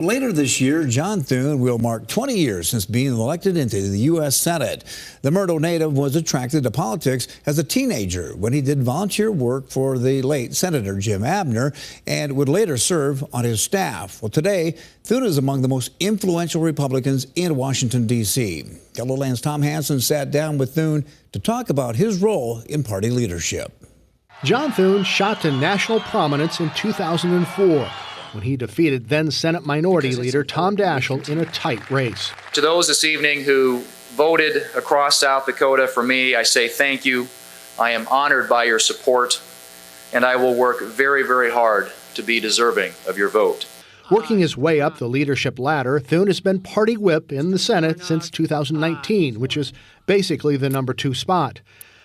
Later this year, John Thune will mark 20 years since being elected into the U.S. Senate. The Myrtle native was attracted to politics as a teenager when he did volunteer work for the late Senator Jim Abner and would later serve on his staff. Well, today, Thune is among the most influential Republicans in Washington, D.C. KELOLAND's Tom Hansen sat down with Thune to talk about his role in party leadership. John Thune shot to national prominence in 2004. When he defeated then Senate Minority Leader Tom Daschle in a tight race. To those this evening who voted across South Dakota for me, I say thank you. I am honored by your support, and I will work very, very hard to be deserving of your vote. Working his way up the leadership ladder, Thune has been party whip in the Senate since 2019, which is basically the number 2 spot.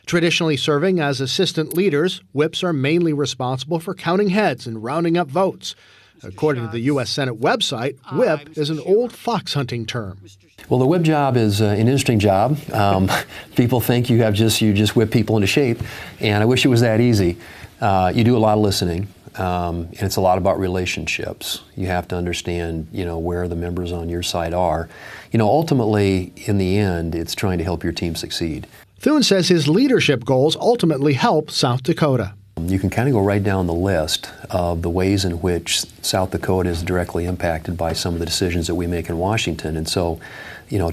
Traditionally serving as assistant leaders, whips are mainly responsible for counting heads and rounding up votes. According to the U.S. Senate website, whip is an old fox hunting term. Well, the whip job is an interesting job. People think you just whip people into shape, and I wish it was that easy. You do a lot of listening, and it's a lot about relationships. You have to understand, where the members on your side are. Ultimately, in the end, it's trying to help your team succeed. Thune says his leadership goals ultimately help South Dakota. You can kind of go right down the list of the ways in which South Dakota is directly impacted by some of the decisions that we make in Washington. And so,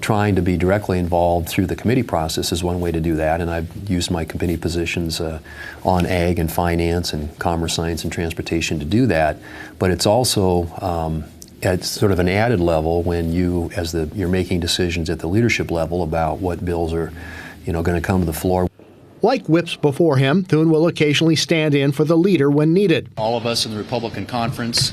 trying to be directly involved through the committee process is one way to do that. And I've used my committee positions on ag and finance and commerce, science, and transportation to do that. But it's also at sort of an added level when you're making decisions at the leadership level about what bills are, going to come to the floor. Like whips before him, Thune will occasionally stand in for the leader when needed. All of us in the Republican conference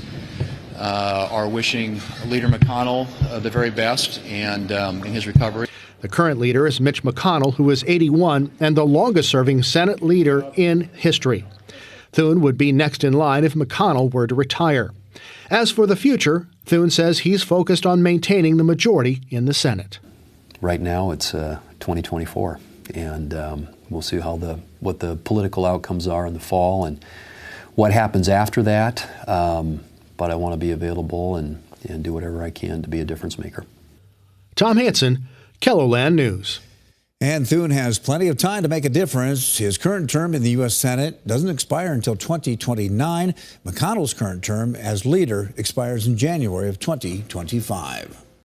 are wishing Leader McConnell the very best and in his recovery. The current leader is Mitch McConnell, who is 81 and the longest-serving Senate leader in history. Thune would be next in line if McConnell were to retire. As for the future, Thune says he's focused on maintaining the majority in the Senate. Right now, it's 2024, and we'll see what the political outcomes are in the fall and what happens after that. But I want to be available and do whatever I can to be a difference maker. Tom Hansen, KELOLAND News. And Thune has plenty of time to make a difference. His current term in the U.S. Senate doesn't expire until 2029. McConnell's current term as leader expires in January of 2025.